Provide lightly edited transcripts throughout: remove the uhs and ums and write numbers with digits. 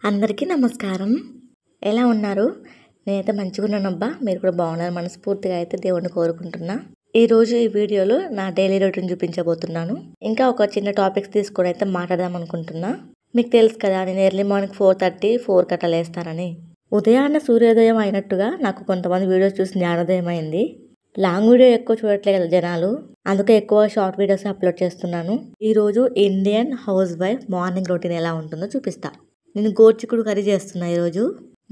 అందరికీ నమస్కారం. ఎలా ఉన్నారు? నేనైతే మంచిగున్నానబ్బా. మీరు కూడా బాగున్నారు మనస్ఫూర్తిగా అయితే దేవుడిని కోరుకుంటున్నా. ఈరోజు ఈ వీడియోలో నా డైలీ రొటీన్ చూపించబోతున్నాను. ఇంకా ఒక చిన్న టాపిక్స్ తీసుకొని అయితే మాట్లాడదాం అనుకుంటున్నా. మీకు తెలుసు కదా, నేను ఎర్లీ మార్నింగ్ 4:30, 4 కట్ట లేస్తానని. ఉదయాన్నే సూర్యోదయం అయినట్టుగా నాకు కొంతమంది వీడియోస్ చూసి జ్ఞానోదయం అయింది. లాంగ్ వీడియో ఎక్కువ చూడట్లేదు కదా జనాలు, అందుకే ఎక్కువ షార్ట్ వీడియోస్ అప్లోడ్ చేస్తున్నాను. ఈరోజు Indian house wife morning routine ఎలా ఉంటుందో చూపిస్తా. నేను గోరుచిక్కుడు కర్రీ చేస్తున్నా ఈరోజు.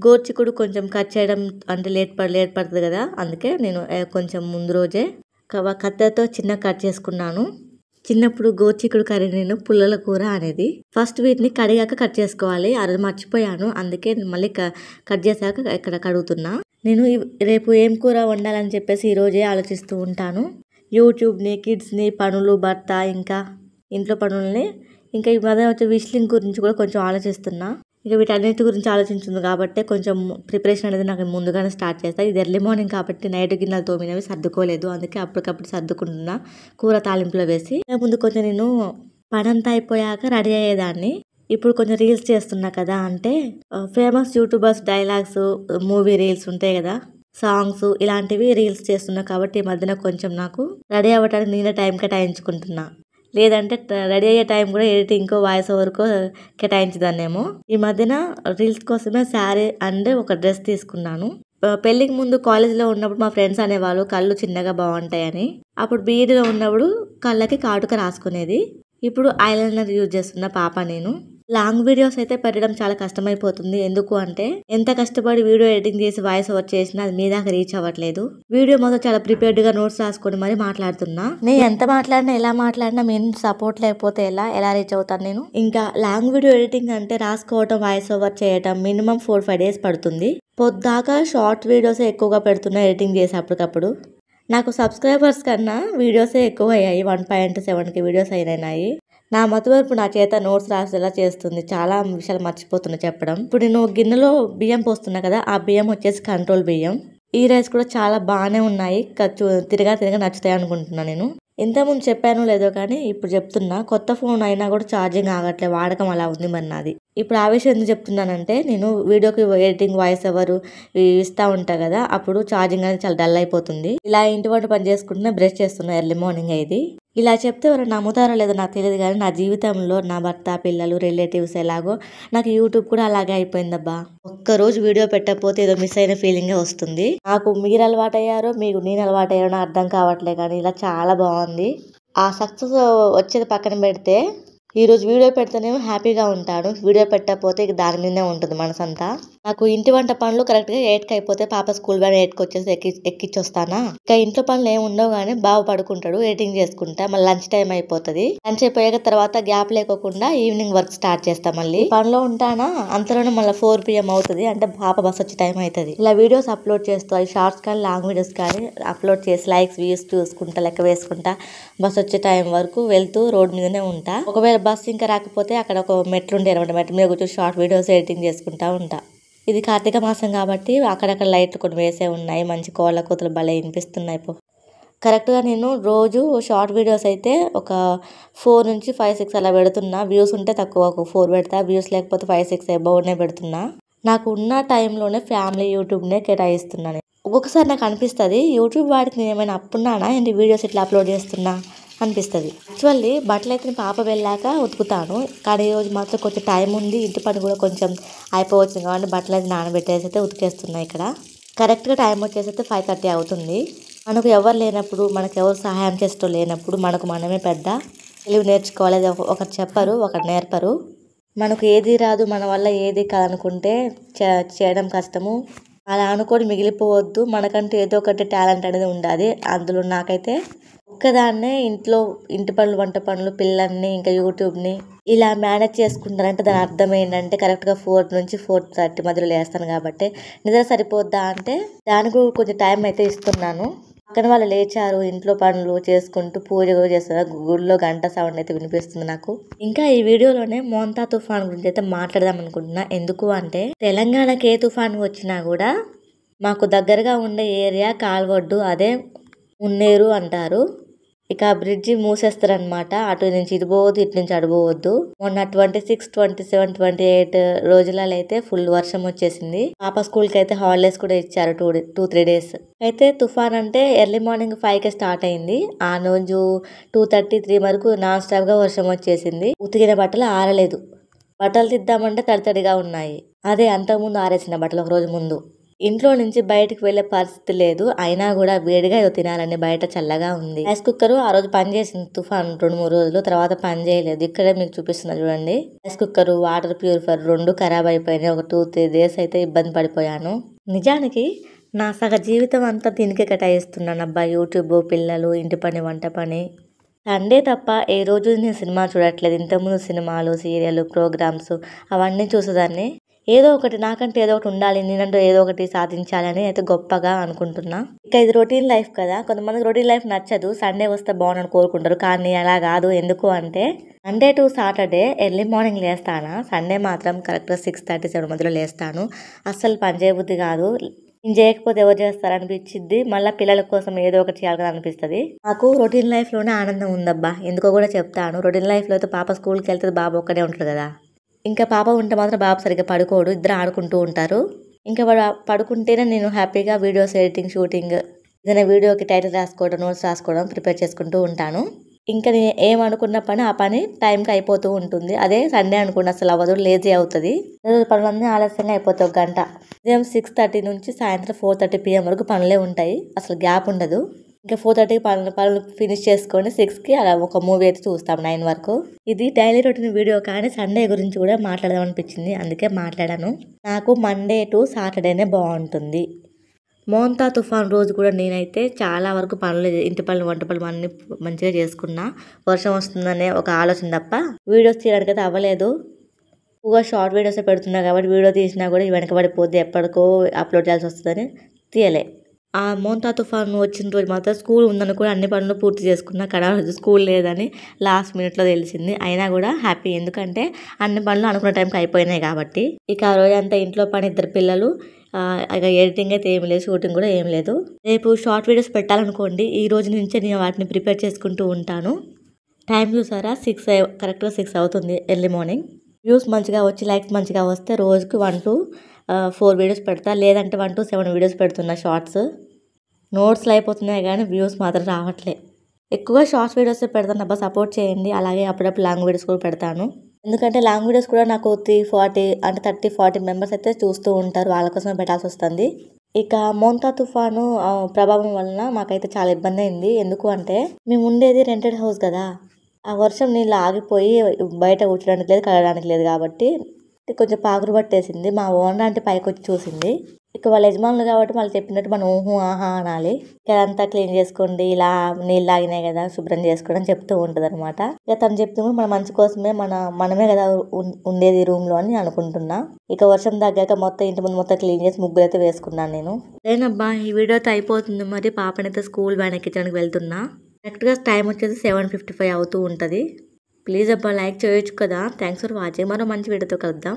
గోరుచిక్కుడు కొంచెం కట్ చేయడం అంటే లేట్ పడుతుంది కదా, అందుకే నేను కొంచెం ముందు రోజే కత్తెరతో చిన్న కట్ చేసుకున్నాను. చిన్నప్పుడు గోరుచిక్కుడు కర్రీ నేను పుల్లల కూర అనేది. ఫస్ట్ వీటిని కడిగాక కట్ చేసుకోవాలి, అది మర్చిపోయాను. అందుకే నేను మళ్ళీ కట్ చేశాక ఇక్కడ కడుగుతున్నా. నేను రేపు ఏం కూర వండాలని చెప్పేసి ఈరోజే ఆలోచిస్తూ ఉంటాను. యూట్యూబ్ని, కిడ్స్ని, పనులు, భర్త, ఇంకా ఇంట్లో పనులని, ఇంకా ఈ మధ్య వచ్చే విష్లింగ్ గురించి కూడా కొంచెం ఆలోచిస్తున్నా. ఇక వీటన్నిటి గురించి ఆలోచించింది కాబట్టి కొంచెం ప్రిపరేషన్ అనేది నాకు ముందుగానే స్టార్ట్ చేస్తాను. ఇది ఎర్లీ మార్నింగ్ కాబట్టి నైట్ గిన్నెలు తోమినవి సర్దుకోలేదు, అందుకే అప్పటికప్పుడు సర్దుకుంటున్నా కూర తాలింపులో వేసి. ముందు కొంచెం నేను పనంతా అయిపోయాక రెడీ అయ్యేదాన్ని. ఇప్పుడు కొంచెం రీల్స్ చేస్తున్నా కదా, అంటే famous YouTubers dialogues, movie reels ఉంటాయి కదా, సాంగ్స్, ఇలాంటివి రీల్స్ చేస్తున్నా కాబట్టి ఈ మధ్యన కొంచెం నాకు రెడీ అవ్వడానికి నేనే టైం కేటాయించుకుంటున్నా. లేదంటే రెడీ అయ్యే టైం కూడా ఎడిటింగ్కో వాయిస్ ఓవర్కో కేటాయించదాన్నేమో. ఈ మధ్యన రీల్స్ కోసమే శారీ అండ్ ఒక డ్రెస్ తీసుకున్నాను. పెళ్ళికి ముందు కాలేజీలో ఉన్నప్పుడు మా ఫ్రెండ్స్ అనేవాళ్ళు కళ్ళు చిన్నగా బాగుంటాయని. అప్పుడు బీఈడీలో ఉన్నప్పుడు కళ్ళకి కాటుక రాసుకునేది. ఇప్పుడు ఐలైనర్ యూజ్ చేస్తున్న పాప నేను. లాంగ్ వీడియోస్ అయితే పెట్టడం చాలా కష్టమైపోతుంది. ఎందుకు అంటే ఎంత కష్టపడి వీడియో ఎడిటింగ్ చేసి వాయిస్ ఓవర్ చేసినా అది మీ దాకా రీచ్ అవ్వట్లేదు. వీడియో మొత్తం చాలా ప్రిపేర్డ్గా నోట్స్ రాసుకొని మరి మాట్లాడుతున్నా. నేను ఎంత మాట్లాడినా ఎలా మాట్లాడినా మెయిన్ సపోర్ట్ లేకపోతే ఎలా రీచ్ అవుతాను నేను. ఇంకా లాంగ్ వీడియో ఎడిటింగ్ అంటే రాసుకోవటం, వాయిస్ ఓవర్ చేయటం మినిమం 4-5 days పడుతుంది. పొద్దాకా షార్ట్ వీడియోసే ఎక్కువగా పెడుతున్నా ఎడిటింగ్ చేసి అప్పటికప్పుడు. నాకు సబ్స్క్రైబర్స్ కన్నా వీడియోసే ఎక్కువ అయ్యాయి. 1.7K వీడియోస్ అయినాయి. నా మతిమరుపు నా చేత నోట్స్ రాసేలా చేస్తుంది. చాలా విషయాలు మర్చిపోతున్నా చెప్పడం. ఇప్పుడు నేను గిన్నెలో బియ్యం పోస్తున్నా కదా, ఆ బియ్యం వచ్చేసి కంట్రోల్ బియ్యం. ఈ రైస్ కూడా చాలా బాగానే ఉన్నాయి. తిరగా నచ్చుతాయి అనుకుంటున్నా నేను. ఇంతకుముందు చెప్పాను లేదో కానీ ఇప్పుడు చెప్తున్నా. కొత్త ఫోన్ అయినా కూడా ఛార్జింగ్ ఆగట్లేదు, వాడకం అలా ఉంది మరి నాది. ఇప్పుడు ఆ విషయం ఎందుకు చెప్తున్నానంటే, నేను వీడియోకి ఎడిటింగ్ వాయిస్ ఓవర్ ఇస్తా ఉంటా కదా, అప్పుడు ఛార్జింగ్ అనేది చాలా డల్ అయిపోతుంది. ఇలా ఇంటి వంట పని చేసుకుంటూనే బ్రష్ చేస్తున్నా ఎర్లీ మార్నింగ్ ఇది. ఇలా చెప్తే ఎవరు నమ్ముతారో లేదో నాకు తెలియదు కానీ నా జీవితంలో నా భర్త, పిల్లలు, రిలేటివ్స్ ఎలాగో నాకు యూట్యూబ్ కూడా అలాగే అయిపోయిందబ్బా. ఒక్కరోజు వీడియో పెట్టకపోతే ఏదో మిస్ అయిన ఫీలింగే వస్తుంది. నాకు మీరు అలవాటు అయ్యారో మీకు నేను అలవాటు అయ్యారో అర్థం కావట్లే కానీ ఇలా చాలా బాగుంది. ఆ సక్సెస్ వచ్చేది పక్కన పెడితే ఈరోజు వీడియో పెడితేనేమో హ్యాపీగా ఉంటాను. వీడియో పెట్టకపోతే ఇక దాని మీదనే ఉంటుంది మనసంతా. నాకు ఇంటి వంట పనులు కరెక్ట్గా 8కి అయిపోతే పాప స్కూల్ వ్యాన్ 8కి వచ్చేసి ఎక్కిచ్చొస్తానా. ఇక ఇంట్లో పనులు ఏమి ఉండవు కానీ బాబు పడుకుంటాడు, ఎడిటింగ్ చేసుకుంటా. మళ్ళీ లంచ్ టైం అయిపోతుంది. లంచ్ అయిపోయాక తర్వాత గ్యాప్ లేకోకుండా ఈవినింగ్ వర్క్ స్టార్ట్ చేస్తా. మళ్ళీ పనిలో ఉంటానా, అంతలోనే మళ్ళీ 4 PM అవుతుంది. అంటే పాప బస్ వచ్చే టైం అవుతుంది. ఇలా వీడియోస్ అప్లోడ్ చేస్తా, షార్ట్స్ కానీ లాంగ్ వీడియోస్ కానీ అప్లోడ్ చేసి లైక్స్ వ్యూస్ చూసుకుంటా, లెక్క వేసుకుంటా బస్ వచ్చే టైం వరకు వెళ్తూ రోడ్ మీదనే ఉంటా. ఒకవేళ బస్ ఇంకా రాకపోతే అక్కడ ఒక మెట్లు ఉండే అనమాట, మెట్ల మీద కూర్చొని షార్ట్ వీడియోస్ ఎడిటింగ్ చేసుకుంటా ఉంటా. ఇది కార్తీక మాసం కాబట్టి అక్కడక్కడ లైట్లు కొన్ని వేసే ఉన్నాయి. మంచి కోళ్ళ కూతులు భలే వినిపిస్తున్నాయి. కరెక్ట్గా నేను రోజు షార్ట్ వీడియోస్ అయితే ఒక 4 నుంచి 5-6 అలా పెడుతున్నా. వ్యూస్ ఉంటే తక్కువ ఒక 4 పెడతా, వ్యూస్ లేకపోతే 5-6 అబౌవ్నే పెడుతున్నా. నాకు ఉన్న టైంలోనే ఫ్యామిలీ యూట్యూబ్నే కేటాయిస్తున్నాను. ఒక్కొక్కసారి నాకు అనిపిస్తుంది యూట్యూబ్ వాడికి నేను ఏమైనా అప్పున్నానా ఏంటి వీడియోస్ ఇట్లా అప్లోడ్ చేస్తున్నా అనిపిస్తుంది. యాక్చువల్లీ బట్టలు అయితే పాప వెళ్ళాక ఉతుకుతాను, కానీ ఈరోజు మాత్రం కొంచెం టైం ఉంది, ఇంటి పని కూడా కొంచెం అయిపోవచ్చు కాబట్టి బట్టలు అయితే నానబెట్టేసి అయితే ఉతికేస్తున్నాయి. ఇక్కడ కరెక్ట్గా టైం వచ్చేసి అయితే 5:30 అవుతుంది. మనకు ఎవరు లేనప్పుడు, మనకు ఎవరు సహాయం చేస్తూ లేనప్పుడు మనకు మనమే పెద్ద తెలివి నేర్చుకోవాలి. ఒకరు చెప్పరు, ఒకరు నేర్పరు. మనకు ఏది రాదు, మన వల్ల ఏది కాదనుకుంటే చేయడం కష్టము. అలా అనుకొని మిగిలిపోవద్దు. మనకంటూ ఏదో ఒకటి టాలెంట్ అనేది ఉండాలి. అందులో నాకైతే ఒక్కదాన్నే ఇంటి పనులు, వంట పనులు, పిల్లల్ని, ఇంకా యూట్యూబ్ని ఇలా మేనేజ్ చేసుకుంటానంటే దాని అర్థం ఏంటంటే కరెక్ట్గా 4 నుంచి 4:30 మధ్యలో లేస్తాను కాబట్టి నిద్ర సరిపోద్దా అంటే దానికి కొంచెం టైం అయితే ఇస్తున్నాను. పక్కన వాళ్ళు లేచారు, ఇంట్లో పనులు చేసుకుంటూ పూజ చేస్తున్నారు. గుడిలో గంట సౌండ్ అయితే వినిపిస్తుంది నాకు. ఇంకా ఈ వీడియోలోనే మోంతా తుఫాన్ గురించి అయితే మాట్లాడదాం అనుకుంటున్నా. ఎందుకు అంటే తెలంగాణకి ఏ తుఫాన్ వచ్చినా కూడా మాకు దగ్గరగా ఉండే ఏరియా కాల్వొడ్డు, అదే మున్నేరు అంటారు. ఇక ఆ బ్రిడ్జి మూసేస్తారనమాట. అటు నుంచి ఇటు పోవద్దు, ఇటు నుంచి అటు పోవద్దు. మొన్న 26, 27, 28 రోజులలో అయితే ఫుల్ వర్షం వచ్చేసింది. పాప స్కూల్ కి అయితే హాలిడేస్ కూడా ఇచ్చారు 2-3 డేస్. అయితే తుఫాన్ అంటే ఎర్లీ మార్నింగ్ 5కి స్టార్ట్ అయింది. ఆ రోజు 2:30-3 వరకు నాన్ స్టాప్ గా వర్షం వచ్చేసింది. ఉతికిన బట్టలు ఆరలేదు. బట్టలు తిద్దామంటే తడితడిగా ఉన్నాయి. అదే అంతకుముందు ఆరేసిన బట్టలు ఒక రోజు ముందు. ఇంట్లో నుంచి బయటకు వెళ్లే పరిస్థితి లేదు. అయినా కూడా వేడిగా ఏదో తినాలని బయట చల్లగా ఉంది. రైస్ కుక్కర్ ఆ రోజు పని చేసింది తుఫాన్ 2-3 రోజులు, తర్వాత పని చేయలేదు. ఇక్కడే మీకు చూపిస్తున్నా చూడండి. రైస్ కుక్కర్, వాటర్ ప్యూరిఫైర్ 2 ఖరాబ్ అయిపోయినాయి. ఒక 2-3 డేస్ అయితే ఇబ్బంది పడిపోయాను. నిజానికి నా సగ జీవితం అంతా దీనికే కేటాయిస్తున్నాను అబ్బా. యూట్యూబ్, పిల్లలు, ఇంటి పని, వంట పని. సండే తప్ప ఏ రోజు నేను సినిమా చూడట్లేదు. ఇంతకుముందు సినిమాలు, సీరియల్, ప్రోగ్రామ్స్ అవన్నీ చూసేదాన్ని. ఏదో ఒకటి నాకంటే ఏదో ఒకటి ఉండాలి, నేనంటూ ఏదో ఒకటి సాధించాలని అయితే గొప్పగా అనుకుంటున్నా. ఇక ఇది రొటీన్ లైఫ్ కదా, కొంతమందికి రొటీన్ లైఫ్ నచ్చదు. సండే వస్తే బాగుందని కోరుకుంటారు, కానీ అలా కాదు. ఎందుకు అంటే Sunday to Saturday early morning లేస్తానా, సండే మాత్రం కరెక్ట్గా 6:30-7 మధ్యలో లేస్తాను. అస్సలు పని చేయబుద్ధి కాదు. నేను చేయకపోతే ఎవరు చేస్తారనిపించింది. మళ్ళీ పిల్లల కోసం ఏదో ఒకటి చేయాలని అనిపిస్తుంది. నాకు రొటీన్ లైఫ్లోనే ఆనందం ఉందబ్బా. ఎందుకో కూడా చెప్తాను. రొటీన్ లైఫ్లో అయితే పాప స్కూల్కి వెళ్తే బాబు ఒక్కడే ఉంటాడు కదా. ఇంకా పాప ఉంటే మాత్రం బాబు సరిగ్గా పడుకోడు, ఇద్దరు ఆడుకుంటూ ఉంటారు. ఇంకా వాడు పడుకుంటేనే నేను హ్యాపీగా వీడియోస్ ఎడిటింగ్, షూటింగ్, ఏదైనా వీడియోకి టైటిల్ రాసుకోవడం, నోట్స్ రాసుకోవడం ప్రిపేర్ చేసుకుంటూ ఉంటాను. ఇంకా నేను ఏమనుకున్న పని ఆ పని టైంకి అయిపోతూ ఉంటుంది. అదే సండే అనుకోండి అసలు అవ్వదు, లేజీ అవుతుంది. పనులన్నీ ఆలస్యంగా అయిపోతాయి. 1 గంట ఉదయం 6:30 నుంచి సాయంత్రం 4:30 PM వరకు పనులే ఉంటాయి. అసలు గ్యాప్ ఉండదు. ఇంకా 4:30కి పనులు ఫినిష్ చేసుకొని 6కి అలా ఒక మూవీ అయితే చూస్తాం 9 వరకు. ఇది డైలీ రొటీన్ వీడియో, కానీ సండే గురించి కూడా మాట్లాడదాం అనిపించింది, అందుకే మాట్లాడాను. నాకు మండే టు సాటర్డేనే బాగుంటుంది. మోంతా తుఫాన్ రోజు కూడా నేనైతే చాలా వరకు పనులు, ఇంటి పనులు, వంట పనులు అన్ని మంచిగా చేసుకున్నా. వర్షం వస్తుందనే ఒక ఆలోచన తప్ప వీడియోస్ తీయడానికి అయితే అవ్వలేదు. ఎక్కువగా షార్ట్ వీడియోస్ పెడుతున్నా కాబట్టి వీడియో తీసినా కూడా వెనకబడిపోద్ది, ఎప్పటికో అప్లోడ్ చేయాల్సి వస్తుందని తీయలే. ఆ మోంతా తుఫాన్ వచ్చిన రోజు మాత్రం స్కూల్ ఉందని కూడా అన్ని పనులు పూర్తి చేసుకున్నా. కానీ స్కూల్ లేదని లాస్ట్ మినిట్లో తెలిసింది. అయినా కూడా హ్యాపీ, ఎందుకంటే అన్ని పనులు అనుకున్న టైంకి అయిపోయినాయి కాబట్టి. ఇక ఆ రోజు అంతా ఇంట్లో పని, 2 పిల్లలు, ఇక ఎడిటింగ్ అయితే ఏం లేదు, షూటింగ్ కూడా ఏం లేదు. రేపు షార్ట్ వీడియోస్ పెట్టాలనుకోండి, ఈ రోజు నుంచే నేను వాటిని ప్రిపేర్ చేసుకుంటూ ఉంటాను. టైం చూసారా, కరెక్ట్గా 6 అవుతుంది ఎర్లీ మార్నింగ్. వ్యూస్ మంచిగా వచ్చి, లైక్స్ మంచిగా వస్తే రోజుకి 1 to 4 వీడియోస్ పెడతా, లేదంటే 1 to 7 వీడియోస్ పెడుతున్నా. షార్ట్స్ నోట్స్లు అయిపోతున్నాయి కానీ వ్యూస్ మాత్రం రావట్లే. ఎక్కువగా షార్ట్స్ వీడియోస్ పెడతాను అబ్బా, సపోర్ట్ చేయండి. అలాగే అప్పుడప్పుడు లాంగ్ వీడియోస్ కూడా పెడతాను. ఎందుకంటే లాంగ్ వీడియోస్ కూడా నాకు 30-40 మెంబర్స్ అయితే చూస్తూ ఉంటారు. వాళ్ళ కోసమే పెట్టాల్సి వస్తుంది. ఇక మోంతా తుఫాను ప్రభావం వలన మాకైతే చాలా ఇబ్బంది అయింది. ఎందుకు అంటే మేము ఉండేది రెంటెడ్ హౌస్ కదా. ఆ వర్షం నీళ్ళు ఆగిపోయి బయట కూర్చోడానికి లేదు, కడగడానికి లేదు కాబట్టి కొంచెం పాకురు పట్టేసింది. మా ఓనర్ అంటే పైకి వచ్చి చూసింది. ఇక వాళ్ళ యజమానులు కాబట్టి వాళ్ళు చెప్పినట్టు మనం ఊహు ఆహా అనాలి. ఇదంతా క్లీన్ చేసుకోండి, ఇలా నీళ్ళు ఆగినాయి కదా శుభ్రం చేసుకోవడం చెప్తూ ఉంటుంది అనమాట. ఇక తను చెప్తూ మన మంచి కోసమే, మనమే కదా ఉండేది రూమ్ లో అని అనుకుంటున్నా. ఇక వర్షం తగ్గాక మొత్తం ఇంటి ముందు మొత్తం క్లీన్ చేసి ముగ్గులు అయితే వేసుకున్నాను నేను. లేనబ్బా, ఈ వీడియో అయితే అయిపోతుంది. మరి పాపనైతే స్కూల్ వ్యాన్ ఎక్కించడానికి వెళ్తున్నా. కరెక్ట్గా టైం వచ్చేసి 7:55 అవుతూ ఉంటుంది. ప్లీజ్ అబ్బా లైక్ చేయొచ్చు కదా. Thanks for watching. మరో మంచి వీడియోతో కలుద్దాం.